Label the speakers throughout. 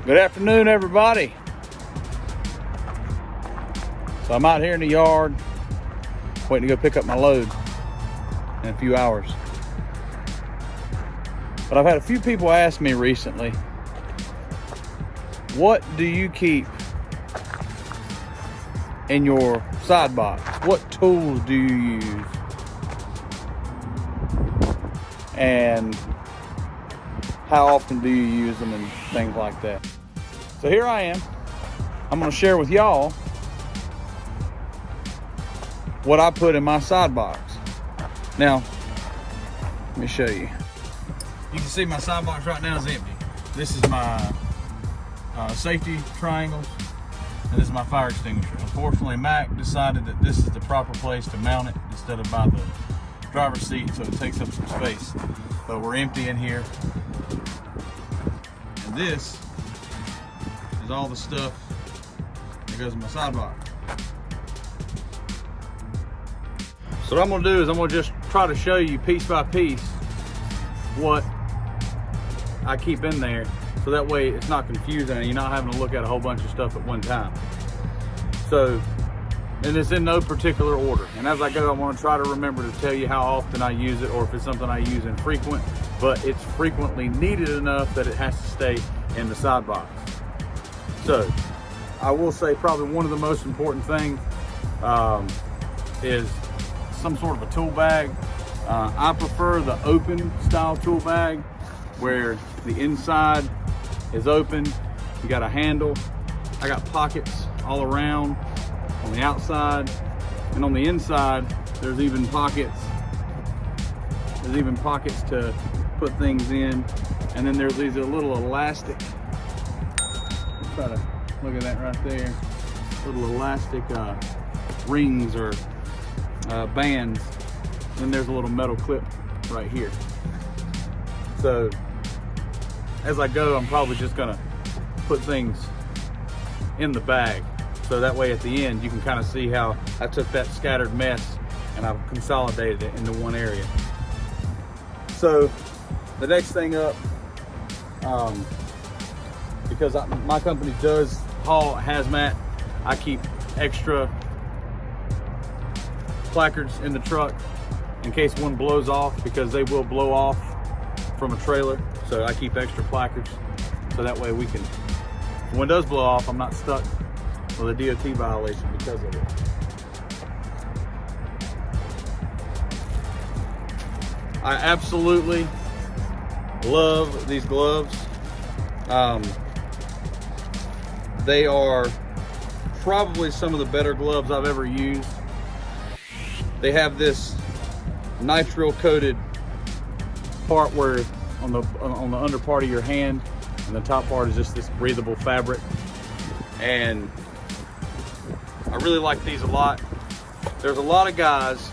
Speaker 1: Good afternoon, everybody. So I'm out here in the yard waiting to go pick up my load in a few hours. But I've had a few people ask me recently, what do you keep in your side box? What tools do you use? And how often do you use them and things like that? So here I am. I'm gonna share with y'all what I put in my side box. Now, let me show you. You can see my side box right now is empty. This is my safety triangles, and this is my fire extinguisher. Unfortunately, Mac decided that this is the proper place to mount it instead of by the driver's seat, so it takes up some space. But we're empty in here. And this is all the stuff that goes in my side box. So what I'm gonna do is I'm gonna just try to show you piece by piece what I keep in there, so that way it's not confusing and you're not having to look at a whole bunch of stuff at one time. So, and it's in no particular order. And as I go, I want to try to remember to tell you how often I use it, or if it's something I use infrequent, but it's frequently needed enough that it has to stay in the side box. So, I will say probably one of the most important things is some sort of a tool bag. I prefer the open style tool bag where the inside is open, you got a handle. I got pockets all around on the outside, and on the inside there's even pockets to put things in. And then there's these little elastic, try to look at that right there, little elastic rings or bands. And there's a little metal clip right here. So as I go, I'm probably just gonna put things in the bag, so that way at the end you can kind of see how I took that scattered mess and I've consolidated it into one area. So the next thing up, because my company does haul hazmat, I keep extra placards in the truck in case one blows off, because they will blow off from a trailer. So I keep extra placards, so that way we can, when it does blow off, I'm not stuck with a DOT violation because of it. I absolutely love these gloves. They are probably some of the better gloves I've ever used. They have this nitrile coated part where on the under part of your hand, and the top part is just this breathable fabric. And I really like these a lot. There's a lot of guys,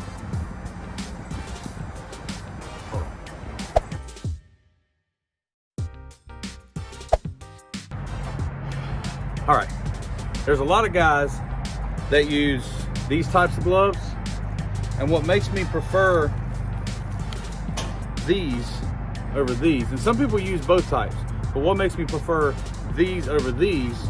Speaker 1: there's a lot of guys that use these types of gloves, and what makes me prefer these over these, and some people use both types, but what makes me prefer these over these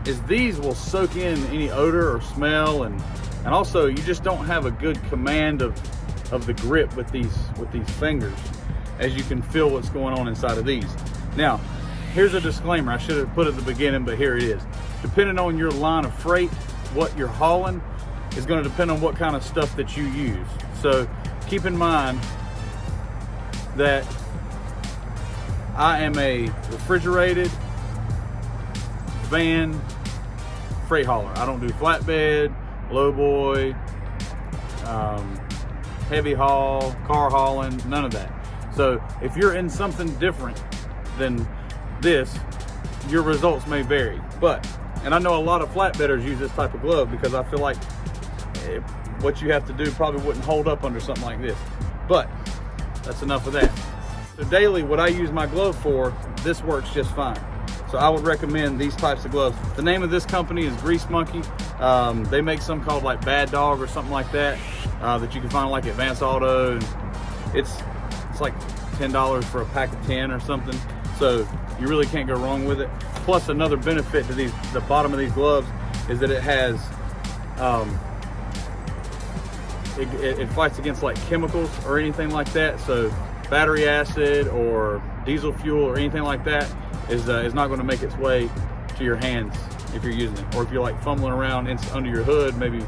Speaker 1: is these will soak in any odor or smell, and also you just don't have a good command of the grip with these fingers, as you can feel what's going on inside of these. Now, here's a disclaimer I should have put at the beginning, but here it is. Depending on your line of freight, what you're hauling is going to depend on what kind of stuff that you use. So keep in mind that I am a refrigerated van freight hauler. I don't do flatbed, lowboy, heavy haul, car hauling, none of that. So if you're in something different than this, your results may vary. And I know a lot of flatbedders use this type of glove, because I feel like what you have to do probably wouldn't hold up under something like this. But that's enough of that. So daily, what I use my glove for, this works just fine. So I would recommend these types of gloves. The name of this company is Grease Monkey. They make some called like Bad Dog or something like that, that you can find like at Vance Auto. And it's like $10 for a pack of 10 or something. So you really can't go wrong with it. plus another benefit to the bottom of these gloves is that it has, it fights against like chemicals or anything like that. So battery acid or diesel fuel or anything like that is not going to make its way to your hands if you're using it. Or if you're like fumbling around under your hood, maybe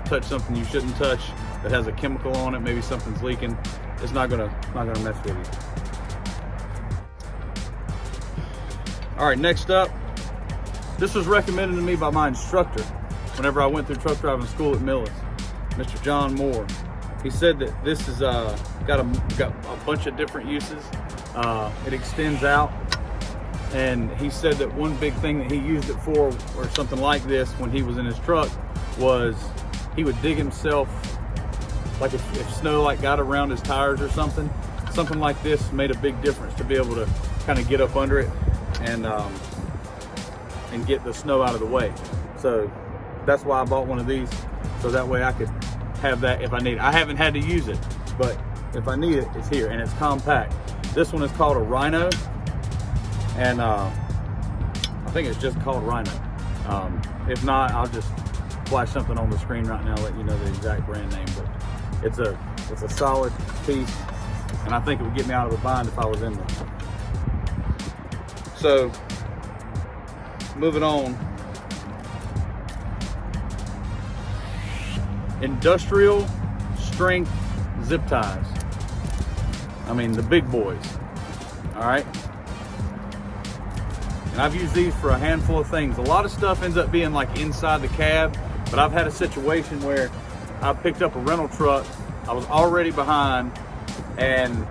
Speaker 1: touch something you shouldn't touch that has a chemical on it, maybe something's leaking, it's not gonna mess with you. All right, next up, this was recommended to me by my instructor whenever I went through truck driving school at Millis, Mr. John Moore. He said that this is got a bunch of different uses. It extends out, and he said that one big thing that he used it for, or something like this, when he was in his truck, was he would dig himself, like if snow like got around his tires or something like this made a big difference to be able to kind of get up under it and get the snow out of the way. So that's why I bought one of these, so that way I could have that if I need it. I haven't had to use it, but if I need it, it's here, and it's compact. This one is called a Rhino, and I think it's just called Rhino. If not, I'll just flash something on the screen right now, let you know the exact brand name. But it's a solid piece, and I think it would get me out of a bind if I was in there. So moving on, industrial strength zip ties. I mean, the big boys. All right. And I've used these for a handful of things. A lot of stuff ends up being like inside the cab, but I've had a situation where I picked up a rental truck. I was already behind, and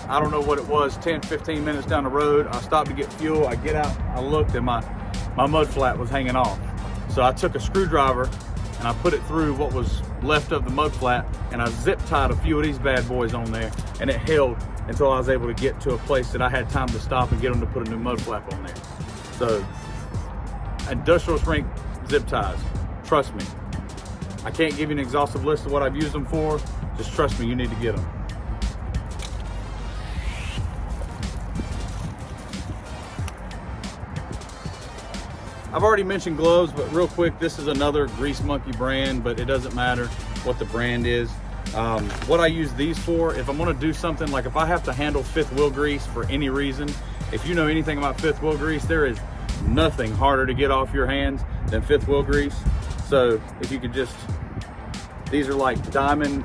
Speaker 1: I don't know what it was, 10, 15 minutes down the road, I stopped to get fuel. I get out, I looked, and my mud flat was hanging off. So I took a screwdriver and I put it through what was left of the mud flat, and I zip tied a few of these bad boys on there, and it held until I was able to get to a place that I had time to stop and get them to put a new mud flap on there. So industrial strength zip ties, trust me. I can't give you an exhaustive list of what I've used them for. Just trust me, you need to get them. I've already mentioned gloves, but real quick, this is another Grease Monkey brand, but it doesn't matter what the brand is. What I use these for, if I'm gonna do something, like if I have to handle fifth wheel grease for any reason, if you know anything about fifth wheel grease, there is nothing harder to get off your hands than fifth wheel grease. So if you could just, these are like diamond,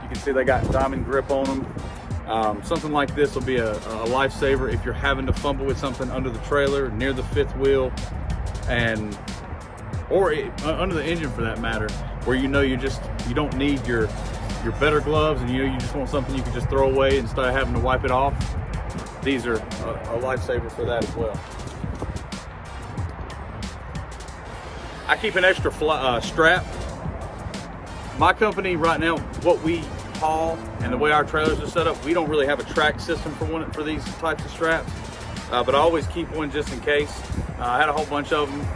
Speaker 1: you can see they got diamond grip on them. Something like this will be a lifesaver if you're having to fumble with something under the trailer, near the fifth wheel, or under the engine for that matter, where you know you don't need your better gloves, and you just want something you can just throw away instead of having to wipe it off. These are a lifesaver for that as well. I keep an extra strap. My company right now, what we haul and the way our trailers are set up, we don't really have a track system for these types of straps, but I always keep one just in case. I had a whole bunch of them,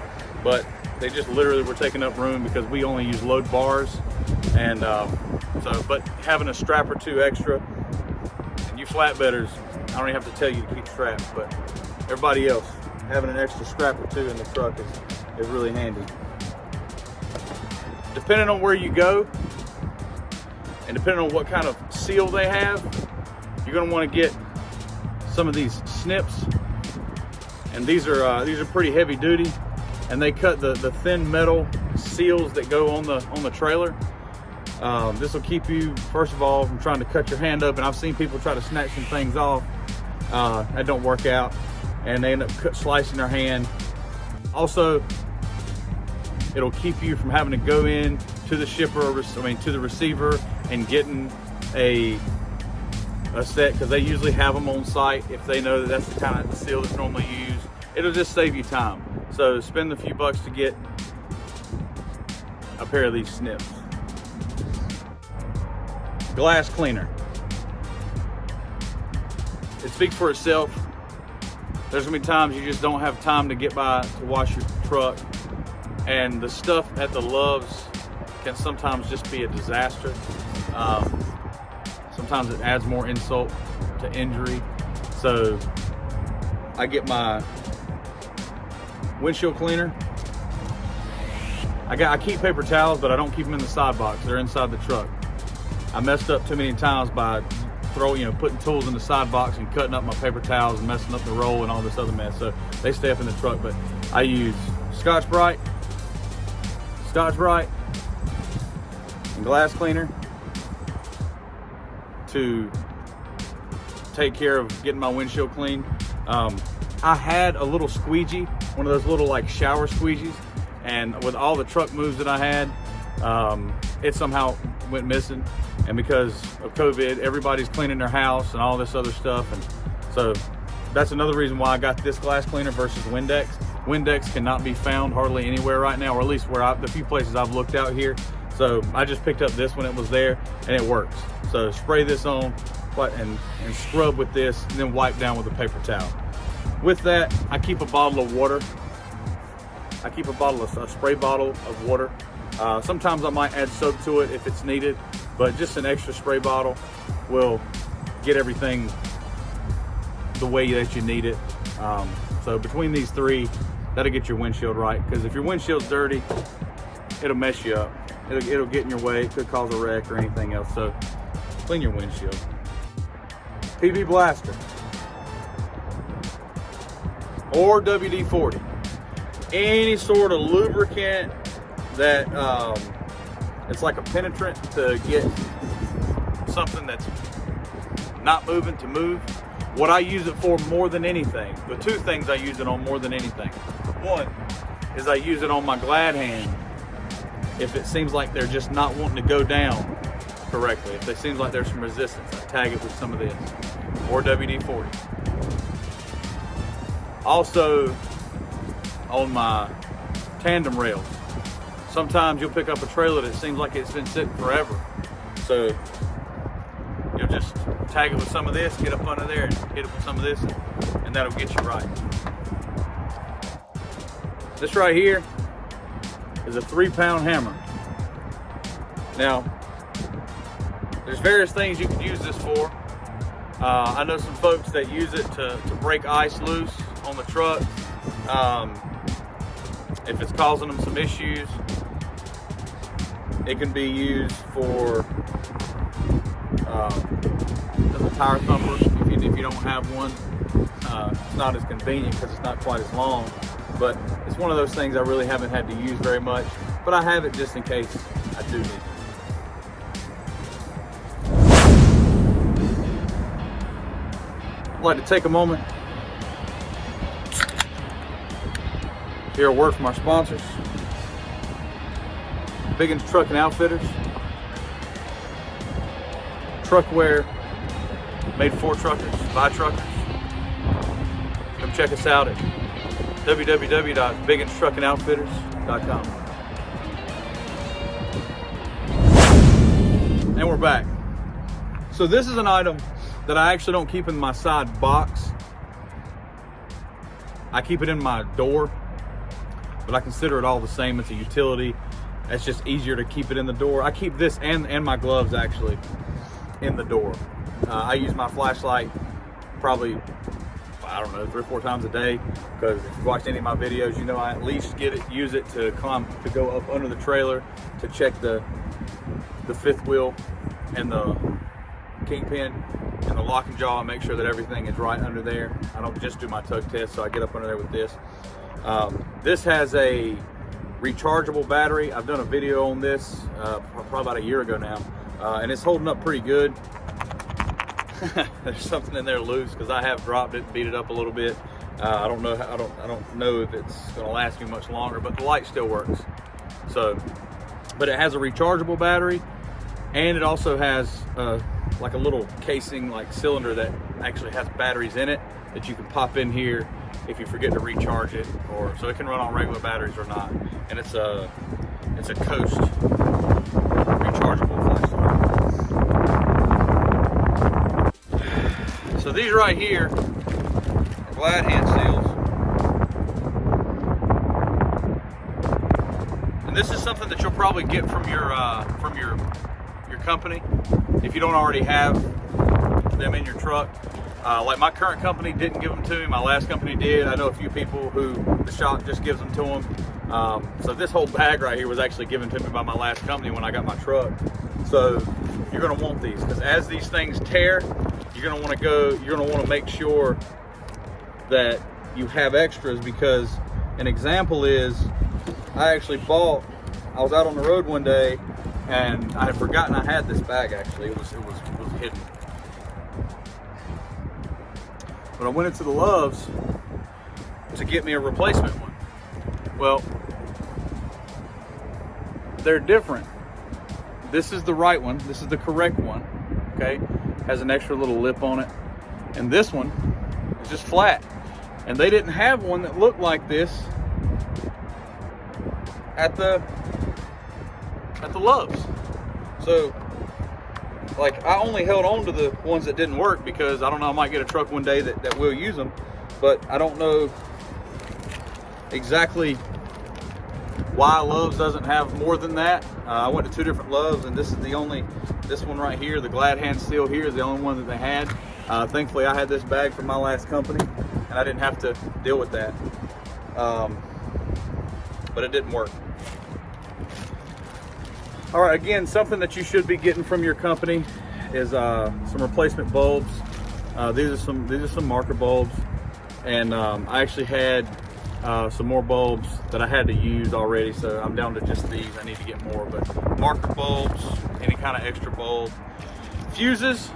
Speaker 1: but they just literally were taking up room because we only use load bars, and but having a strap or two extra, and you flatbedders, I don't even have to tell you to keep straps, but everybody else, having an extra strap or two in the truck is really handy. Depending on where you go, and depending on what kind of seal they have, you're going to want to get some of these Snips, and these are pretty heavy duty, and they cut the thin metal seals that go on the trailer. This will keep you, first of all, from trying to cut your hand up, and I've seen people try to snatch some things off. That don't work out, and they end up slicing their hand. Also, it'll keep you from having to go in to the shipper, to the receiver, and getting a set, because they usually have them on site if they know that that's the kind of seal that's normally used. It'll just save you time. So spend a few bucks to get a pair of these Snips. Glass cleaner. It speaks for itself. There's gonna be times you just don't have time to get by to wash your truck, and the stuff at the Loves can sometimes just be a disaster. Sometimes it adds more insult to injury. So So I get my windshield cleaner. I keep paper towels, but I don't keep them in the side box. They're inside the truck. I messed up too many times by putting tools in the side box and cutting up my paper towels and messing up the roll and all this other mess. So they stay up in the truck, but I use Scotch-Brite, and glass cleaner to take care of getting my windshield clean. I had a little squeegee, one of those little like shower squeegees, and with all the truck moves that I had, it somehow went missing. And because of COVID, everybody's cleaning their house and all this other stuff. And so that's another reason why I got this glass cleaner versus Windex. Windex cannot be found hardly anywhere right now, or at least the few places I've looked out here. So I just picked up this when it was there, and it works. So spray this on and scrub with this, and then wipe down with a paper towel. With that, I keep a bottle of water. I keep a spray bottle of water. Sometimes I might add soap to it if it's needed, but just an extra spray bottle will get everything the way that you need it. So between these three, that'll get your windshield right, because if your windshield's dirty, it'll mess you up. It'll get in your way. It could cause a wreck or anything else. So clean your windshield. PB Blaster or WD-40. Any sort of lubricant that it's like a penetrant to get something that's not moving to move. What I use it for more than anything, the two things I use it on more than anything. One is I use it on my glad hand if it seems like they're just not wanting to go down correctly. If it seems like there's some resistance, I tag it with some of this, or WD-40. Also on my tandem rails. Sometimes you'll pick up a trailer that seems like it's been sitting forever. So you'll just tag it with some of this, get up under there and hit it with some of this, and that'll get you right. This right here is a 3-pound hammer. Now, there's various things you can use this for. I know some folks that use it to break ice loose on the truck. If it's causing them some issues, it can be used for as a tire thumper if you don't have one. It's not as convenient because it's not quite as long, but it's one of those things I really haven't had to use very much, but I have it just in case I do need it. I'd like to take a moment to hear a word from our sponsors. Biggins Trucking Outfitters. Truckwear made for truckers, by truckers. Come check us out at www.bigginstruckingoutfitters.com. And we're back. So this is an item that I actually don't keep in my side box. I keep it in my door, but I consider it all the same. It's a utility. It's just easier to keep it in the door. I keep this and my gloves actually in the door. I use my flashlight probably, I don't know, 3 or 4 times a day, because if you've watched any of my videos, you know I at least use it to go up under the trailer to check the fifth wheel and the kingpin and the lock and jaw and make sure that everything is right under there. I don't just do my tug test, so I get up under there with this. This has a rechargeable battery. I've done a video on this probably about a year ago now, and it's holding up pretty good. There's something in there loose because I have dropped it, beat it up a little bit. I don't know if it's going to last me much longer, but the light still works. So, but it has a rechargeable battery, and it also has like a little casing, like cylinder that actually has batteries in it that you can pop in here if you forget to recharge it, or so it can run on regular batteries or not. And it's a Coast rechargeable flashlight. So these right here are glad hand seals, and this is something that you'll probably get from your company if you don't already have them in your truck. Like my current company didn't give them to me, my last company did. I know a few people who the shop just gives them to them. So this whole bag right here was actually given to me by my last company when I got my truck. So you're gonna want these, because as these things tear, you're gonna want to make sure that you have extras, because an example is, I was out on the road one day and I had forgotten I had this bag. Actually, it was hidden. But I went into the Loves to get me a replacement one. Well, they're different. This is the right one. This is the correct one. Okay, has an extra little lip on it, and this one is just flat. And they didn't have one that looked like this at the Loves. So, like, I only held on to the ones that didn't work because I don't know, I might get a truck one day that will use them, but I don't know exactly why Loves doesn't have more than that. I went to 2 different Loves, and this one right here, the Glad Hand Steel here, is the only one that they had. Thankfully, I had this bag from my last company, and I didn't have to deal with that. But it didn't work. All right, again, something that you should be getting from your company is some replacement bulbs. These are some marker bulbs, and I actually had some more bulbs that I had to use already, so I'm down to just these. I need to get more, but marker bulbs, any kind of extra bulb. Fuses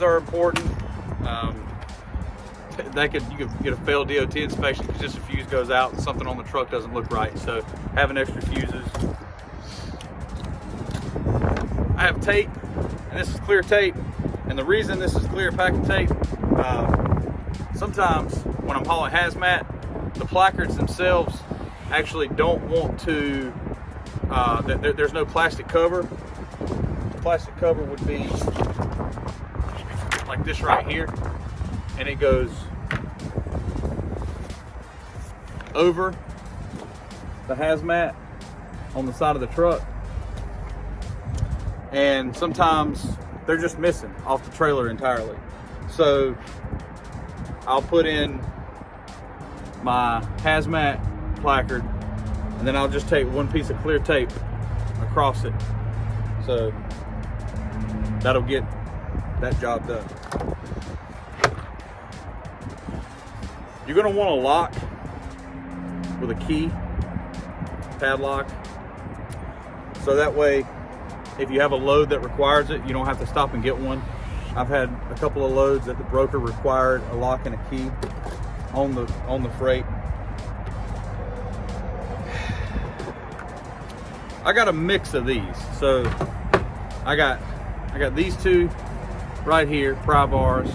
Speaker 1: are important. You could get a failed DOT inspection because just a fuse goes out and something on the truck doesn't look right. So having extra fuses. I have tape, and this is clear tape. And the reason this is clear packing tape, sometimes when I'm hauling hazmat, the placards themselves actually don't want to, there's no plastic cover. The plastic cover would be like this right here, and it goes over the hazmat on the side of the truck. And sometimes they're just missing off the trailer entirely. So I'll put in my hazmat placard, and then I'll just take one piece of clear tape across it. So that'll get that job done. You're gonna want a lock with a key, padlock, so that way if you have a load that requires it, you don't have to stop and get one. I've had a couple of loads that the broker required a lock and a key on the freight. I got a mix of these. So I got these 2 right here, Pry Bars.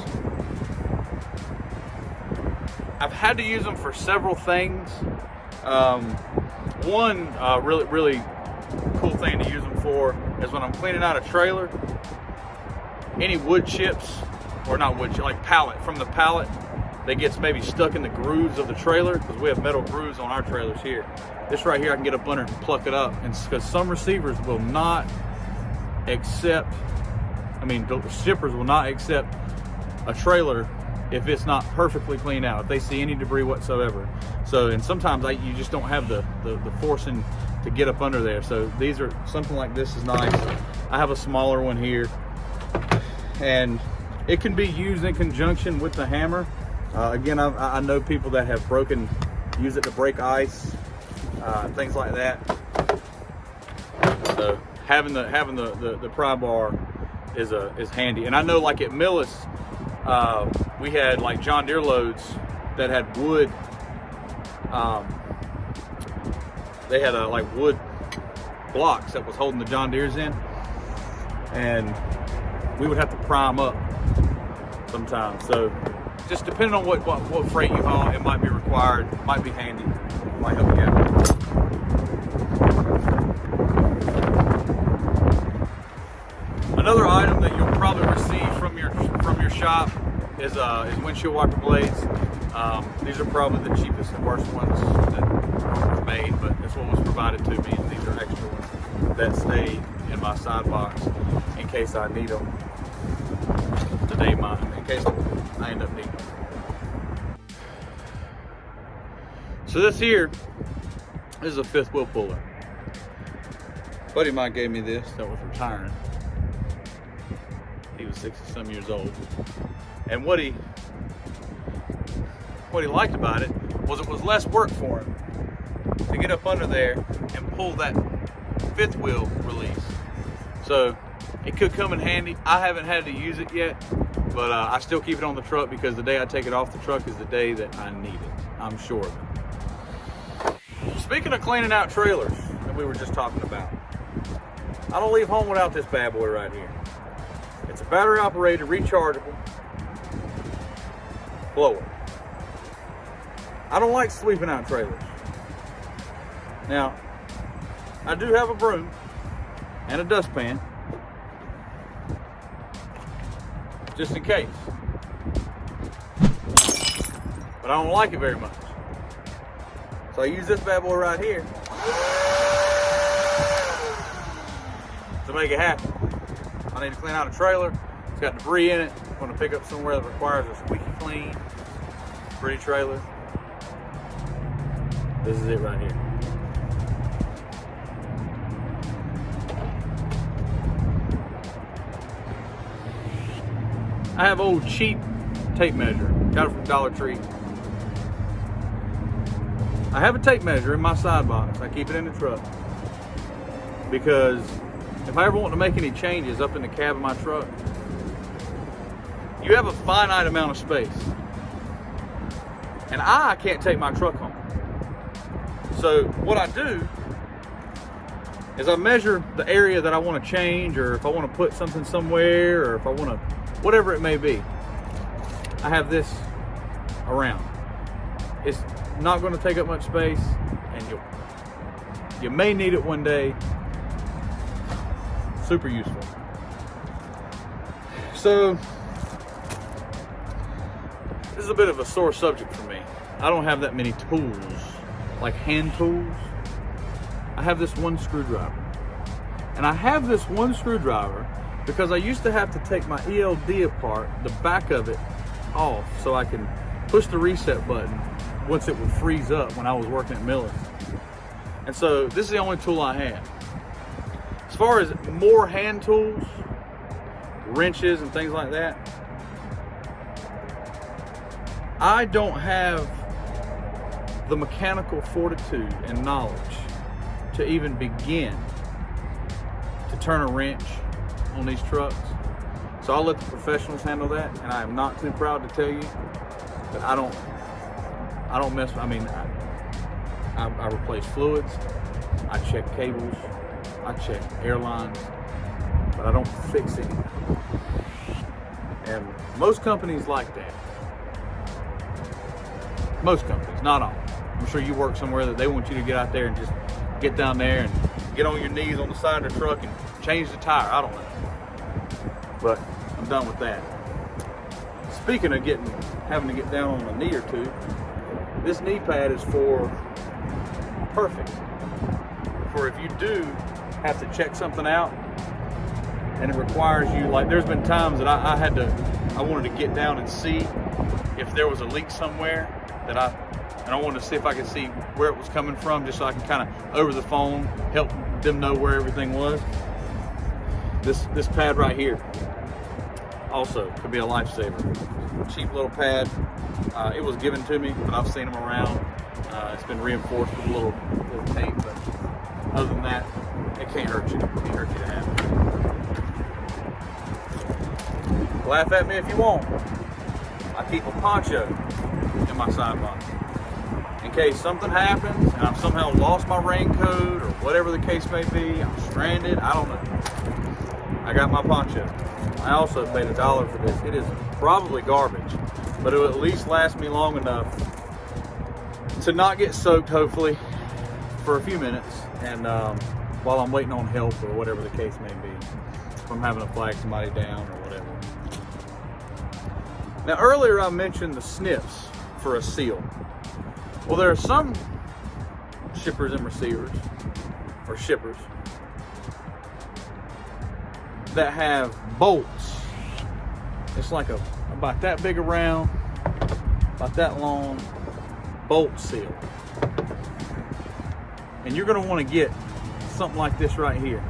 Speaker 1: I've had to use them for several things. One really cool thing to use them for is when I'm cleaning out a trailer, any wood chips, or not wood chips, like pallet, from the pallet that gets maybe stuck in the grooves of the trailer, because we have metal grooves on our trailers here. This right here, I can get up under and pluck it up, and because some receivers will not accept, shippers will not accept a trailer if it's not perfectly cleaned out, if they see any debris whatsoever. So, and sometimes you just don't have the forcing to get up under there. So these are, something like this is nice. I have a smaller one here, and it can be used in conjunction with the hammer. Again, I know people that have use it to break ice, things like that. So having the pry bar is handy. And I know, like at Millis, we had like John Deere loads that had wood. They had like wood blocks that was holding the John Deeres in, and we would have to pry them up sometimes. So just depending on what freight you haul, it might be required, might be handy, might help you out. Another item that you'll probably receive from your shop is windshield wiper blades. These are probably the cheapest and worst ones that are made, but that's what was provided to me, and these are extra ones that stay in my side box in case I need them. today, in case I end up needing them. So this here is a 5th wheel puller. A buddy of mine gave me this that was retiring. He was 60-some years old. And what he liked about it was less work for him to get up under there and pull that 5th wheel release. So it could come in handy. I haven't had to use it yet, but I still keep it on the truck because the day I take it off the truck is the day that I need it. I'm sure of it. Speaking of cleaning out trailers that we were just talking about, I don't leave home without this bad boy right here. It's a battery operated, rechargeable blower. I don't like sweeping out trailers. Now, I do have a broom and a dustpan, just in case. But I don't like it very much. So I use this bad boy right here to make it happen. I need to clean out a trailer. It's got debris in it. I'm going to pick up somewhere that requires a squeaky clean, pretty trailer. This is it right here. I have old cheap tape measure. Got it from Dollar Tree. I have a tape measure in my side box. I keep it in the truck because if I ever want to make any changes up in the cab of my truck, you have a finite amount of space. And I can't take my truck home. So what I do is I measure the area that I want to change, or if I want to put something somewhere, or if I want to, whatever it may be. I have this around. It's not going to take up much space, and you may need it one day. Super useful. So this is a bit of a sore subject for me. I don't have that many tools, like hand tools. I have this one screwdriver. And I have this one screwdriver because I used to have to take my ELD apart, the back of it off, so I can push the reset button once it would freeze up when I was working at Millis. And so this is the only tool I have. As far as more hand tools, wrenches and things like that, I don't have the mechanical fortitude and knowledge to even begin to turn a wrench on these trucks. So I'll let the professionals handle that, and I am not too proud to tell you that I don't mess with, I replace fluids, I check cables, I check airlines, but I don't fix anything. And most companies like that. Most companies, not all. I'm sure you work somewhere that they want you to get out there and just get down there and get on your knees on the side of the truck and change the tire. I don't know. But I'm done with that. Speaking of having to get down on a knee or two, this knee pad is perfect for if you do have to check something out and it requires you, like there's been times that I wanted to get down and see if there was a leak somewhere and I wanted to see if I could see where it was coming from, just so I can kind of over the phone help them know where everything was. This pad right here also could be a lifesaver. Cheap little pad. It was given to me, but I've seen them around. It's been reinforced with a little tape, but other than that, it can't hurt you. It can't hurt you to have it. Laugh at me if you want. I keep a poncho in my side box in case something happens and I've somehow lost my raincoat or whatever the case may be. I'm stranded. I don't know. I got my poncho. I also paid $1 for this. It is probably garbage, but it will at least last me long enough to not get soaked, hopefully, for a few minutes, and while I'm waiting on help or whatever the case may be, if I'm having to flag somebody down or whatever. Now earlier I mentioned the Snips for a seal. Well, there are some shippers and receivers, or shippers, that have bolts It's like about that big around, about that long bolt seal. And you're gonna wanna get something like this right here.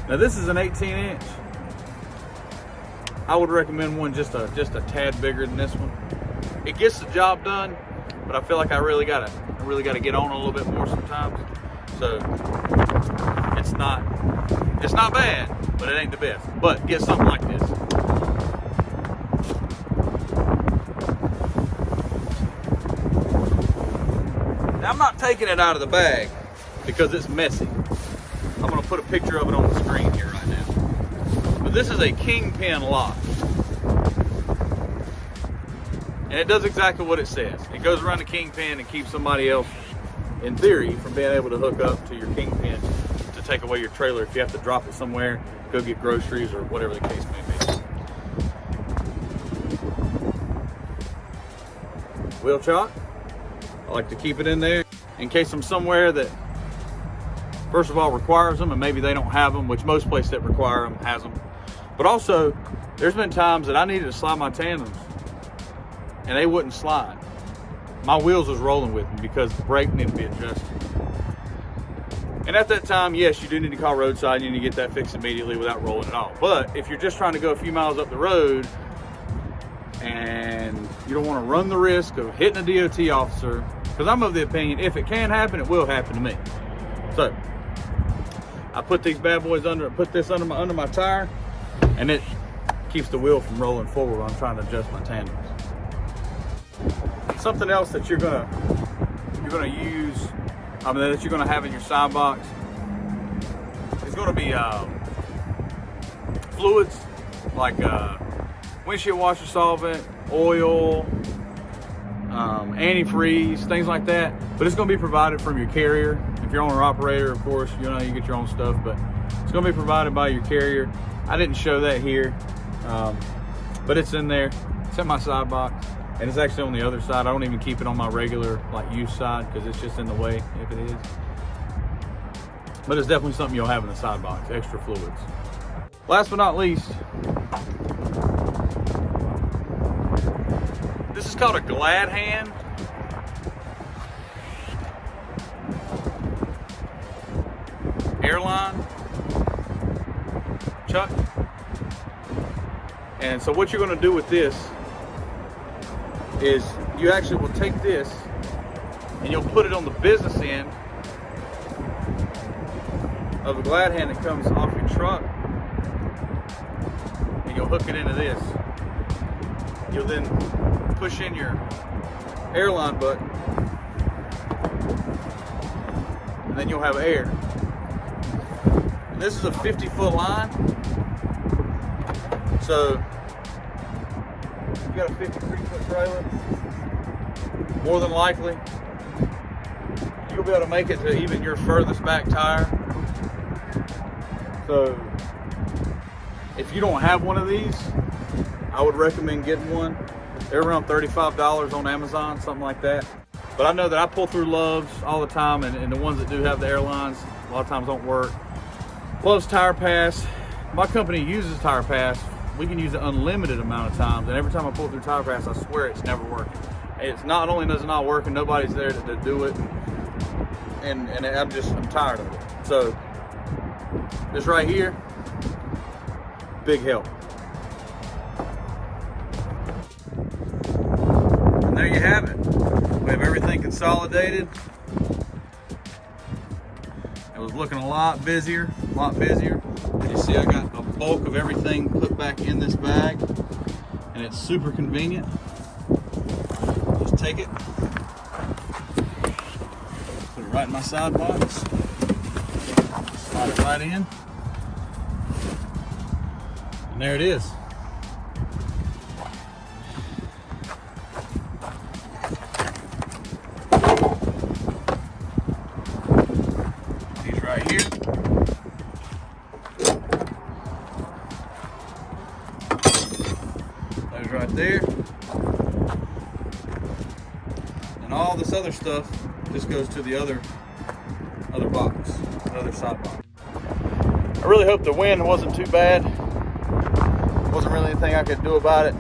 Speaker 1: Now this is an 18-inch. I would recommend one just a tad bigger than this one. It gets the job done, but I feel like I really gotta get on a little bit more sometimes. So it's not bad, but it ain't the best. But get something like this. Now I'm not taking it out of the bag because it's messy. I'm gonna put a picture of it on the screen here right now. But this is a Kingpin Lock. And it does exactly what it says. It goes around the Kingpin and keeps somebody else, in theory, from being able to hook up to your Kingpin to take away your trailer if you have to drop it somewhere, go get groceries or whatever the case may be. Wheel chock. I like to keep it in there in case I'm somewhere that, first of all, requires them, and maybe they don't have them, which most places that require them has them. But also, there's been times that I needed to slide my tandems and they wouldn't slide. My wheels was rolling with me because the brake needed to be adjusted. And at that time, yes, you do need to call roadside. You need to get that fixed immediately without rolling it off. But if you're just trying to go a few miles up the road and you don't want to run the risk of hitting a DOT officer, because I'm of the opinion, if it can happen, it will happen to me. So I put these bad boys put this under my tire, and it keeps the wheel from rolling forward when I'm trying to adjust my tandems. Something else that you're gonna use, that you're gonna have in your side box is gonna be fluids like windshield washer solvent, oil, antifreeze, things like that. But it's gonna be provided from your carrier. If you're owner operator, of course, you get your own stuff, but it's gonna be provided by your carrier. I didn't show that here, but it's in there. It's in my side box, and it's actually on the other side. I don't even keep it on my regular use side because it's just in the way if it is. But it's definitely something you'll have in the side box, extra fluids. Last but not least, this is called a glad hand. Airline. Chock. And so what you're going to do with this is you actually will take this and you'll put it on the business end of the glad hand that comes off your truck, and you'll hook it into this. You'll then push in your airline button, and then you'll have air. And this is a 50-foot line, so you got a 53-foot trailer, more than likely you'll be able to make it to even your furthest back tire. So if you don't have one of these, I would recommend getting one. They're around $35 on Amazon, something like that. But I know that I pull through Love's all the time, and the ones that do have the airlines a lot of times don't work. Love's Tire Pass. My company uses Tire Pass. We can use it unlimited amount of times, and every time I pull through Tire Pass, I swear it's never working. It's not only does it not work, and nobody's there to do it, and I'm tired of it. So this right here, big help. And there you have it. We have everything consolidated. It was looking a lot busier. You see, I got a bulk of everything put back in this bag, and it's super convenient. Just take it, put it right in my side box, slide it right in, and there it is. These right here. Those right there. And all this other stuff just goes to the other box, the other side box. I really hope the wind wasn't too bad. Wasn't really anything I could do about it.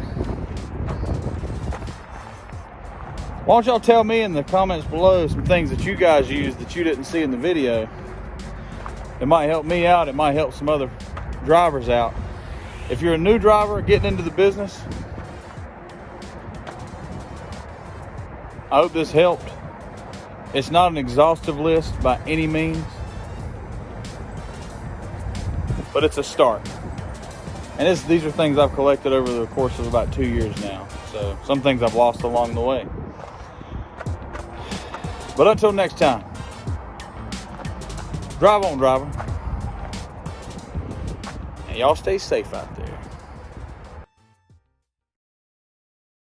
Speaker 1: Why don't y'all tell me in the comments below some things that you guys use that you didn't see in the video. It might help me out. It might help some other drivers out. If you're a new driver getting into the business, I hope this helped. It's not an exhaustive list by any means, but it's a start. And these are things I've collected over the course of about 2 years now. So some things I've lost along the way. But until next time, drive on, driver. And y'all stay safe out there.